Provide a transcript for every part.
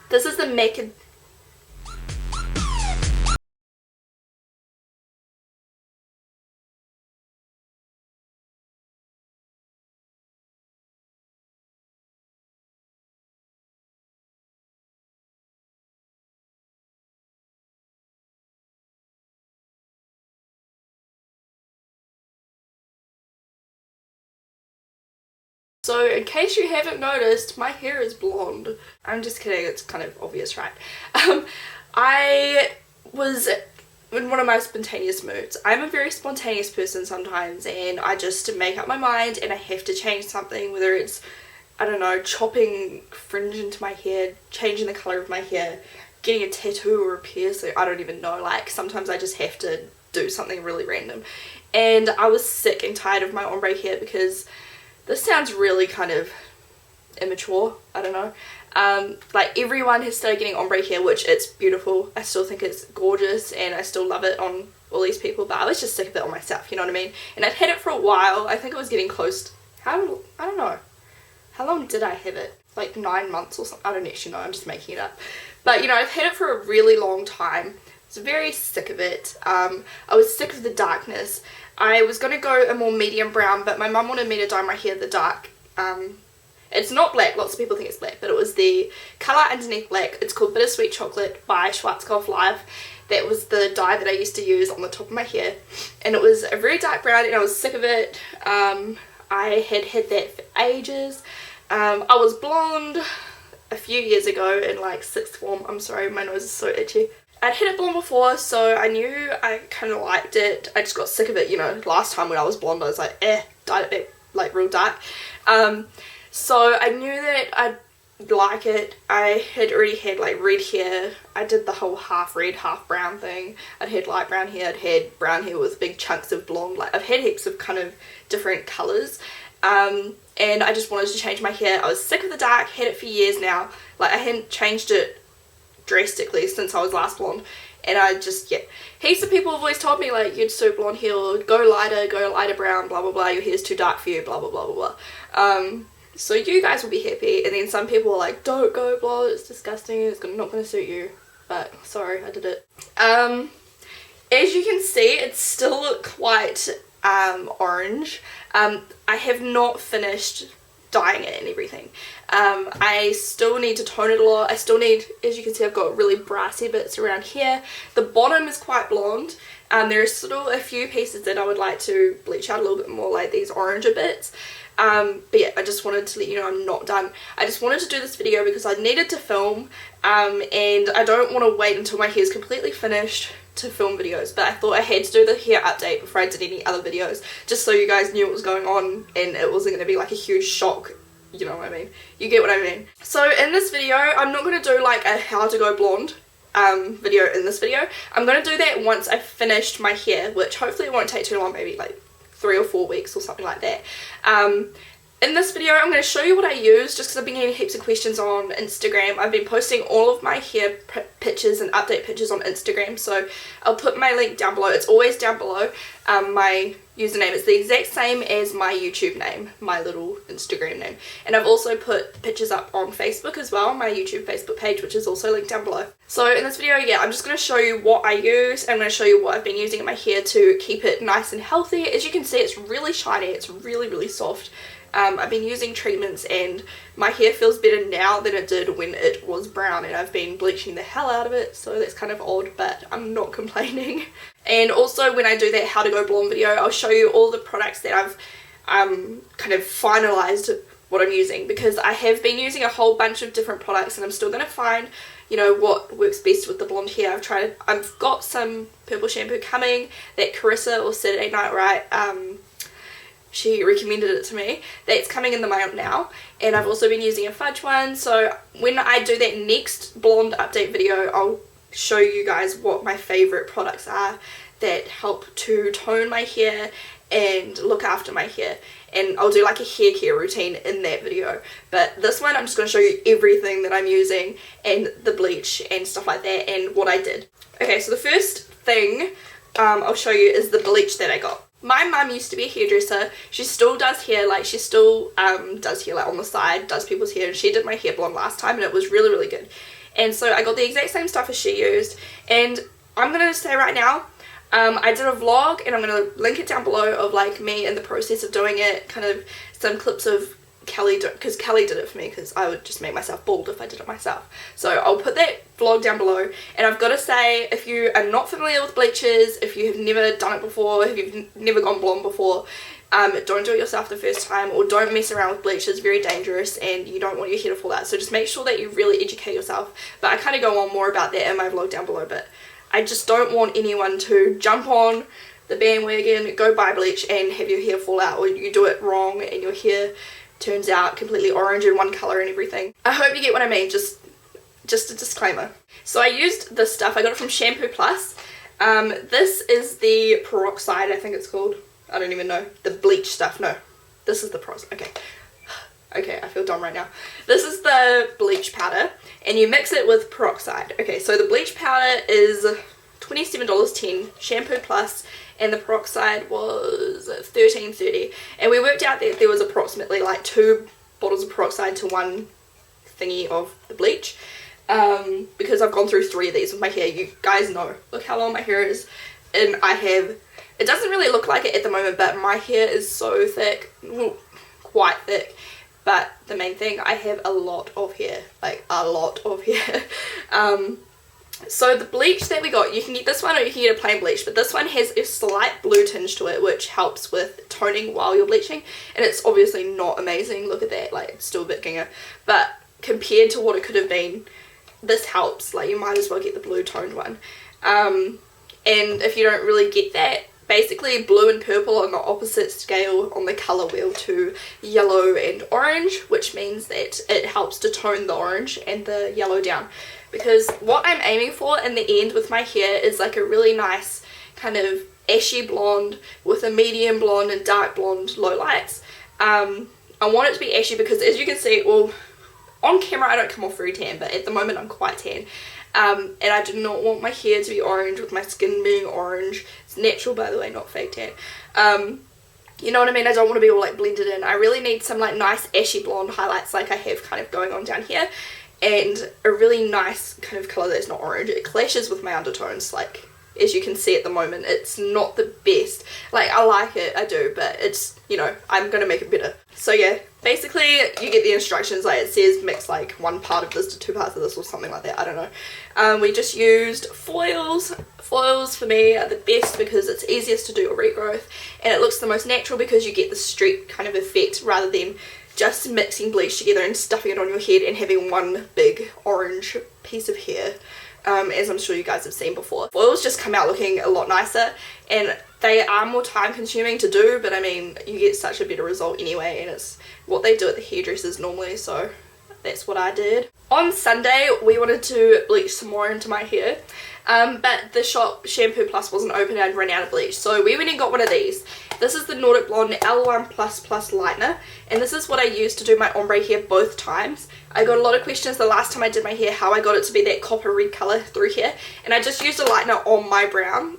This is the Mac. So in case you haven't noticed, my hair is blonde. I'm just kidding, it's kind of obvious, right? I was in one of my spontaneous moods. I'm a very spontaneous person sometimes, and I just make up my mind and I have to change something, whether it's, I don't know, chopping fringe into my hair, changing the colour of my hair, getting a tattoo or a piercing, I don't even know. Like, sometimes I just have to do something really random. And I was sick and tired of my ombre hair because this sounds really kind of immature, I don't know. Like, everyone has started getting ombre hair, which it's beautiful. I still think it's gorgeous and I still love it on all these people, but I was just sick of it on myself, you know what I mean? And I'd had it for a while. I think it was getting close. I don't know. How long did I have it? Like 9 months or something. I don't actually know. I'm just making it up. But, you know, I've had it for a really long time. I was very sick of it. I was sick of the darkness. I was going to go a more medium brown, but my mum wanted me to dye my hair the dark. It's not black, lots of people think it's black, but it was the colour underneath black. It's called Bittersweet Chocolate by Schwarzkopf Live. That was the dye that I used to use on the top of my hair. And it was a very dark brown and I was sick of it. I had had that for ages. I was blonde a few years ago in like 6th form. I'm sorry, my nose is so itchy. I'd had it blonde before, so I knew I kind of liked it. I just got sick of it, you know. Last time when I was blonde, I was like, dyed it back, like, real dark. So I knew that I'd like it. I had already had, like, red hair. I did the whole half red, half brown thing. I'd had light brown hair. I'd had brown hair with big chunks of blonde. Like, I've had heaps of kind of different colours. And I just wanted to change my hair. I was sick of the dark, had it for years now. Like, I hadn't changed it drastically since I was last blonde, and I just, yeah, heaps of people have always told me, like, you'd so blonde hair, or go lighter brown, blah blah blah, your hair's too dark for you, blah blah blah blah blah. So you guys will be happy, and then some people are like, don't go blonde, it's disgusting, it's not going to suit you, but sorry, I did it. As you can see, it's still quite orange. I have not finished dyeing it and everything. I still need to tone it a lot. I still need, as you can see, I've got really brassy bits around here. The bottom is quite blonde. There are still a few pieces that I would like to bleach out a little bit more, like these oranger bits. But yeah, I just wanted to let you know I'm not done. I just wanted to do this video because I needed to film, and I don't want to wait until my hair is completely finished to film videos, but I thought I had to do the hair update before I did any other videos, just so you guys knew what was going on and it wasn't going to be like a huge shock, you know what I mean? You get what I mean. So in this video, I'm not going to do like a how to go blonde video in this video. I'm going to do that once I've finished my hair, which hopefully it won't take too long, maybe like 3 or 4 weeks or something like that. In this video, I'm going to show you what I use, just because I've been getting heaps of questions on Instagram. I've been posting all of my hair pictures and update pictures on Instagram, so I'll put my link down below. It's always down below. My username is the exact same as my YouTube name, my little Instagram name. And I've also put pictures up on Facebook as well, my YouTube Facebook page, which is also linked down below. So in this video, yeah, I'm just going to show you what I use. I'm going to show you what I've been using in my hair to keep it nice and healthy. As you can see, it's really shiny. It's really, really soft. I've been using treatments and my hair feels better now than it did when it was brown, and I've been bleaching the hell out of it, so that's kind of odd, but I'm not complaining. And also when I do that how to go blonde video, I'll show you all the products that I've kind of finalised what I'm using, because I have been using a whole bunch of different products and I'm still going to find, you know, what works best with the blonde hair. I've got some purple shampoo coming that Carissa or Saturday Night Right, she recommended it to me. That's coming in the mail now, and I've also been using a fudge one. So when I do that next blonde update video, I'll show you guys what my favourite products are that help to tone my hair and look after my hair, and I'll do like a hair care routine in that video. But this one, I'm just going to show you everything that I'm using and the bleach and stuff like that and what I did. Okay, so the first thing I'll show you is the bleach that I got. my mum used to be a hairdresser. She still does hair, like she still does hair like on the side, does people's hair, and she did my hair blonde last time and it was really, really good. And so I got the exact same stuff as she used, and I'm gonna say right now, I did a vlog and I'm gonna link it down below of like me in the process of doing it, kind of some clips of Kelly, because Kelly did it for me, because I would just make myself bald if I did it myself. So I'll put that vlog down below. And I've got to say, if you are not familiar with bleaches, if you have never done it before, if you've never gone blonde before, don't do it yourself the first time, or don't mess around with bleach. It's very dangerous and you don't want your hair to fall out, so just make sure that you really educate yourself. But I kind of go on more about that in my vlog down below, but I just don't want anyone to jump on the bandwagon, go buy bleach and have your hair fall out, or you do it wrong and your hair turns out completely orange in one colour and everything. I hope you get what I mean, just a disclaimer. So I used this stuff, I got it from Shampoo Plus. This is the peroxide, I think it's called. I don't even know. The bleach stuff, no. This is the peroxide, okay. Okay, I feel dumb right now. This is the bleach powder, and you mix it with peroxide. Okay, so the bleach powder is $27.10, Shampoo Plus, and the peroxide was $13.30. And we worked out that there was approximately like 2 bottles of peroxide to 1 thingy of the bleach. Because I've gone through 3 of these with my hair. You guys know. Look how long my hair is. And I have, it doesn't really look like it at the moment, but my hair is so thick. Well, quite thick. But the main thing, I have a lot of hair. Like, a lot of hair. So the bleach that we got, you can get this one or you can get a plain bleach, but this one has a slight blue tinge to it, which helps with toning while you're bleaching, and it's obviously not amazing. Look at that, like, it's still a bit ginger, but compared to what it could have been, this helps. Like, you might as well get the blue toned one. And if you don't really get that, basically blue and purple are on the opposite scale on the colour wheel to yellow and orange, which means that it helps to tone the orange and the yellow down. Because what I'm aiming for in the end with my hair is like a really nice kind of ashy blonde with a medium blonde and dark blonde low lights. I want it to be ashy because, as you can see, well, on camera I don't come off very tan, but at the moment I'm quite tan. And I do not want my hair to be orange with my skin being orange. It's natural, by the way, not fake tan. You know what I mean? I don't want to be all like blended in. I really need some like nice ashy blonde highlights like I have kind of going on down here. And a really nice kind of colour that's not orange. It clashes with my undertones, like, as you can see at the moment. It's not the best. Like, I like it, I do, but it's, you know, I'm going to make it better. So yeah, basically you get the instructions, like it says mix like 1 part of this to 2 parts of this or something like that, I don't know. We just used foils. Foils for me are the best because it's easiest to do a regrowth, and it looks the most natural because you get the streak kind of effect rather than just mixing bleach together and stuffing it on your head and having one big orange piece of hair, as I'm sure you guys have seen before. Foils just come out looking a lot nicer, and they are more time consuming to do, but I mean, you get such a better result anyway, and it's what they do at the hairdressers normally, so that's what I did. On Sunday we wanted to bleach some more into my hair, but the shop Shampoo Plus wasn't open and I'd run out of bleach, so we went and got one of these. This is the Nordic Blonde L1++ lightener, and this is what I used to do my ombre hair both times. I got a lot of questions the last time I did my hair how I got it to be that copper red colour through here, and I just used a lightener on my brown.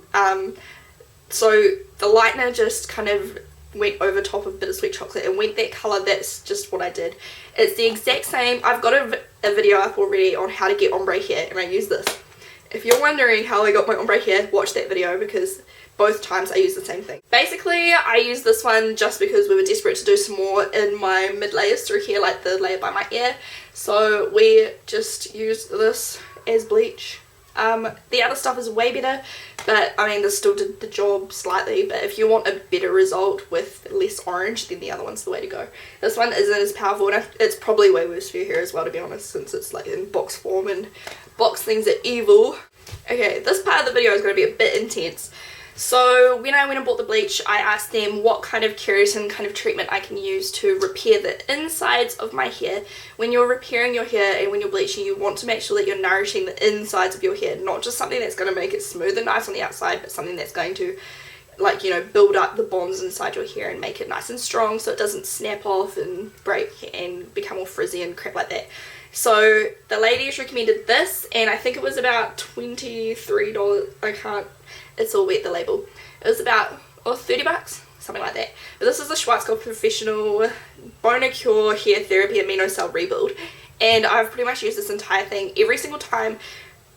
So the lightener just kind of went over top of Bittersweet Chocolate and went that colour. That's just what I did. It's the exact same. I've got a video up already on how to get ombre hair, and I use this. If you're wondering how I got my ombre hair, watch that video because both times I use the same thing. Basically, I used this one just because we were desperate to do some more in my mid layers through here, like the layer by my ear. So we just used this as bleach. The other stuff is way better, but I mean this still did the job slightly, but if you want a better result with less orange, then the other one's the way to go. This one isn't as powerful, and it's probably way worse for your hair as well, to be honest, since it's like in box form and box things are evil. Okay, this part of the video is going to be a bit intense. So when I went and bought the bleach, I asked them what kind of keratin kind of treatment I can use to repair the insides of my hair. When you're repairing your hair and when you're bleaching, you want to make sure that you're nourishing the insides of your hair, not just something that's going to make it smooth and nice on the outside, but something that's going to, like, you know, build up the bonds inside your hair and make it nice and strong so it doesn't snap off and break and become all frizzy and crap like that. So the ladies recommended this, and I think it was about $23. I can't, it's all wet, the label. It was about, oh, $30. something like that. But this is the Xacti Professional Boner Cure Hair Therapy Amino Cell Rebuild, and I've pretty much used this entire thing. Every single time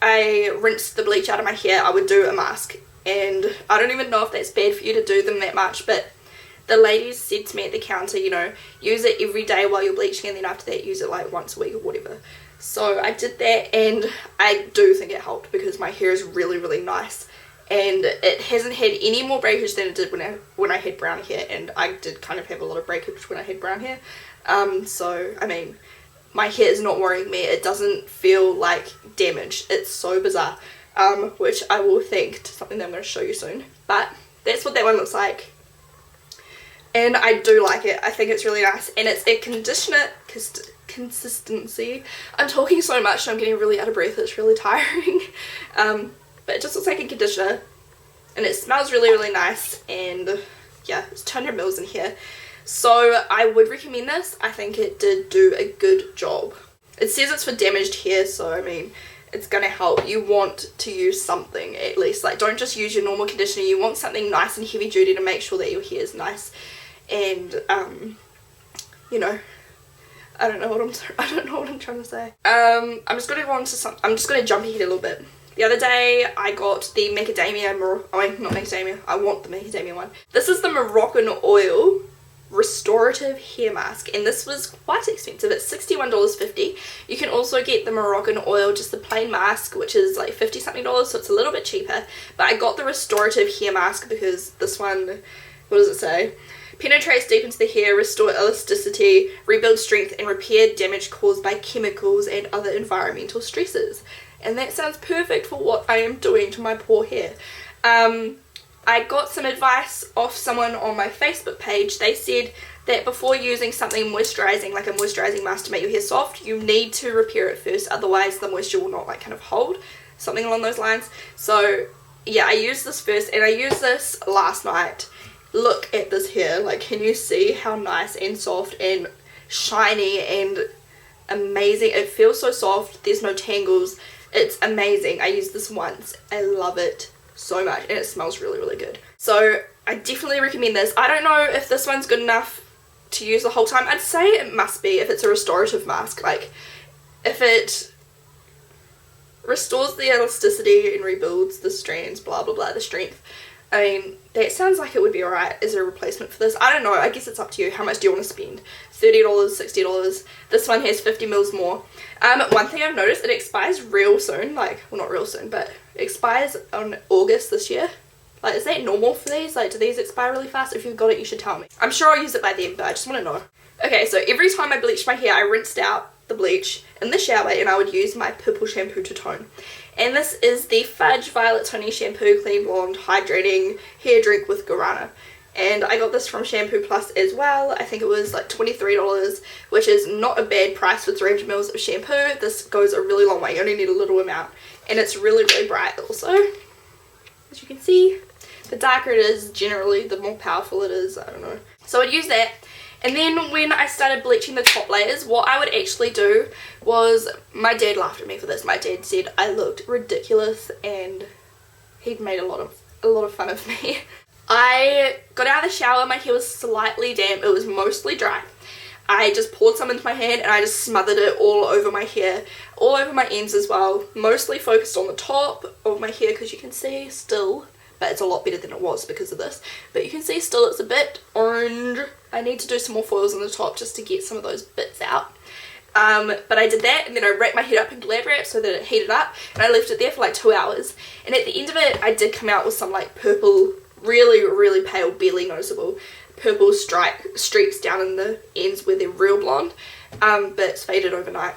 I rinsed the bleach out of my hair, I would do a mask, and I don't even know if that's bad for you to do them that much, but the ladies said to me at the counter, you know, use it every day while you're bleaching, and then after that use it like once a week or whatever. So I did that, and I do think it helped because my hair is really, really nice, and it hasn't had any more breakage than it did when I had brown hair, and I did kind of have a lot of breakage when I had brown hair. So I mean, my hair is not worrying me. It doesn't feel like damaged. It's so bizarre, which I will thank to something that I'm going to show you soon. But that's what that one looks like, and I do like it. I think it's really nice, and it's a conditioner consistency. I'm talking so much and I'm getting really out of breath. It's really tiring. But it just looks like a conditioner, and it smells really, really nice, and yeah, it's 200 mils in here. So I would recommend this. I think it did do a good job. It says it's for damaged hair, so I mean, it's gonna help. You want to use something at least. Like, don't just use your normal conditioner. You want something nice and heavy duty to make sure that your hair is nice, and you know, I don't know what I'm trying to say. I'm just gonna go on to I'm just gonna jump ahead a little bit. The other day I got the macadamia, not macadamia, I want the macadamia one. This is the Moroccan Oil Restorative Hair Mask, and this was quite expensive. It's $61.50. You can also get the Moroccan Oil, just the plain mask, which is like 50 something dollars, so it's a little bit cheaper. But I got the restorative hair mask because this one, what does it say? Penetrates deep into the hair, restore elasticity, rebuild strength, and repair damage caused by chemicals and other environmental stresses. And that sounds perfect for what I am doing to my poor hair. I got some advice off someone on my Facebook page. They said that before using something moisturizing, like a moisturizing mask to make your hair soft, you need to repair it first, otherwise the moisture will not like kind of hold, something along those lines. So yeah, I used this first, and I used this last night. Look at this hair, like, can you see how nice and soft and shiny and amazing? It feels so soft, there's no tangles, it's amazing. I used this once, I love it so much, and it smells really, really good. So I definitely recommend this. I don't know if this one's good enough to use the whole time. I'd say it must be if it's a restorative mask. Like, if it restores the elasticity and rebuilds the strands, blah blah blah, the strength, I mean, that sounds like it would be alright as a replacement for this. I don't know, I guess it's up to you. How much do you want to spend? $30, $60? This one has 50 mils more. One thing I've noticed, it expires real soon. Like, well, not real soon, but it expires on August this year. Like, is that normal for these? Like, do these expire really fast? If you've got it, you should tell me. I'm sure I'll use it by then, but I just want to know. Okay, so every time I bleached my hair, I rinsed out the bleach in the shower, and I would use my purple shampoo to tone. And this is the Fudge Violet Toning Shampoo Clean Blonde Hydrating Hair Drink with Guarana. And I got this from Shampoo Plus as well. I think it was like $23, which is not a bad price for 300 mils of shampoo. This goes a really long way. You only need a little amount. And it's really, really bright also. As you can see, the darker it is, generally, the more powerful it is. I don't know. So I'd use that. And then when I started bleaching the top layers, what I would actually do was, my dad laughed at me for this. My dad said I looked ridiculous, and he'd made a lot of fun of me. I got out of the shower, my hair was slightly damp, it was mostly dry. I just poured some into my hand and I just smothered it all over my hair, all over my ends as well, mostly focused on the top of my hair, because you can see still, but it's a lot better than it was because of this, but you can see still it's a bit orange. I need to do some more foils on the top just to get some of those bits out. But I did that, and then I wrapped my head up in Glad wrap so that it heated up, and I left it there for like 2 hours, and at the end of it I did come out with some like purple, really, really pale, barely noticeable purple streaks down in the ends where they're real blonde, but it's faded overnight.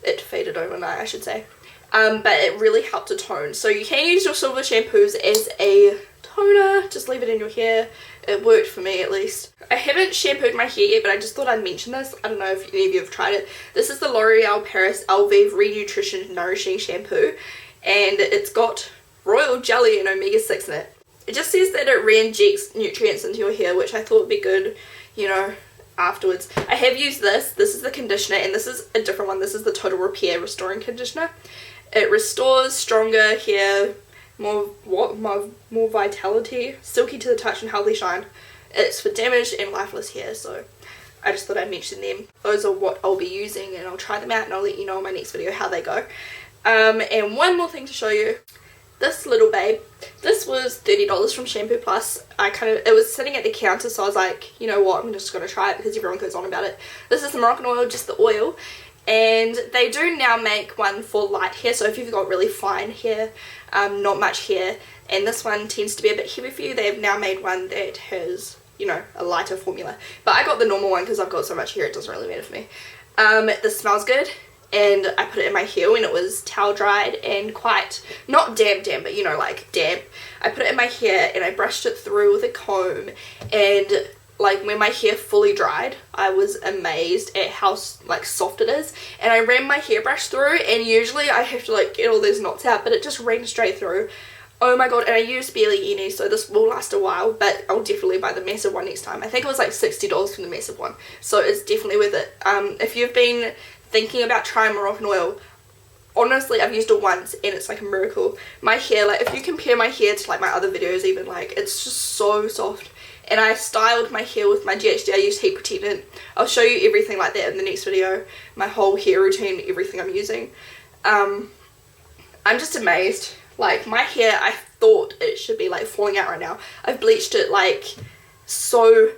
It faded overnight, I should say. But it really helped to tone. So you can use your silver shampoos as a toner, just leave it in your hair. It worked for me, at least. I haven't shampooed my hair yet, but I just thought I'd mention this. I don't know if any of you have tried it. This is the L'Oreal Paris Elvive Renutrition Nourishing Shampoo, and it's got royal jelly and omega-6 in it. It just says that it re-injects nutrients into your hair, which I thought would be good, you know, afterwards. I have used this. This is the conditioner, and this is a different one. This is the Total Repair Restoring Conditioner. It restores stronger hair, more vitality, silky to the touch, and healthy shine. It's for damaged and lifeless hair, so I just thought I'd mention them. Those are what I'll be using, and I'll try them out and I'll let you know in my next video how they go. And one more thing to show you. This little babe, this was $30 from Shampoo Plus. It was sitting at the counter, so I was like, you know what, I'm just going to try it because everyone goes on about it. This is the Moroccan oil, just the oil. And they do now make one for light hair, so if you've got really fine hair, not much hair, and this one tends to be a bit heavy for you, they have now made one that has, you know, a lighter formula. But I got the normal one because I've got so much hair, it doesn't really matter for me. This smells good. And I put it in my hair when it was towel dried and quite, not damp, but you know, like damp. I put it in my hair and I brushed it through with a comb, and like when my hair fully dried, I was amazed at how like soft it is. And I ran my hairbrush through, and usually I have to like get all those knots out, but it just ran straight through. Oh my god, and I used barely any, so this will last a while, but I'll definitely buy the massive one next time. I think it was like $60 from the massive one, so it's definitely worth it. If you've been thinking about trying Moroccan oil, honestly, I've used it once and it's like a miracle. My hair, like if you compare my hair to like my other videos even, like it's just so soft. And I styled my hair with my Xacti. I used heat protectant. I'll show you everything like that in the next video, my whole hair routine, everything I'm using. I'm just amazed. Like my hair, I thought it should be like falling out right now. I've bleached it like so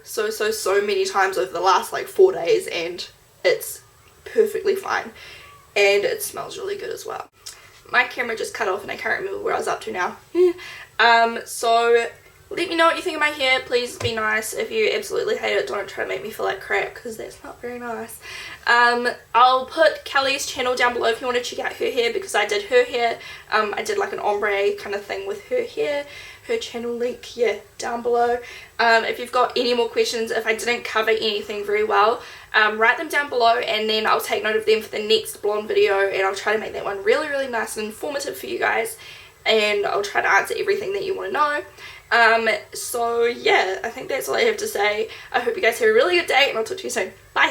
many times over the last like 4 days, and it's perfectly fine, and it smells really good as well. My camera just cut off and I can't remember where I was up to now. So let me know what you think of my hair. Please be nice. If you absolutely hate it, don't try to make me feel like crap, because that's not very nice. I'll put Kelly's channel down below if you want to check out her hair, because I did her hair. I did like an ombre kind of thing with her hair. Her channel link, yeah, down below. If you've got any more questions, if I didn't cover anything very well, write them down below, and then I'll take note of them for the next blonde video, and I'll try to make that one really nice and informative for you guys, and I'll try to answer everything that you want to know. So yeah, I think that's all I have to say. I hope you guys have a really good day, and I'll talk to you soon. Bye!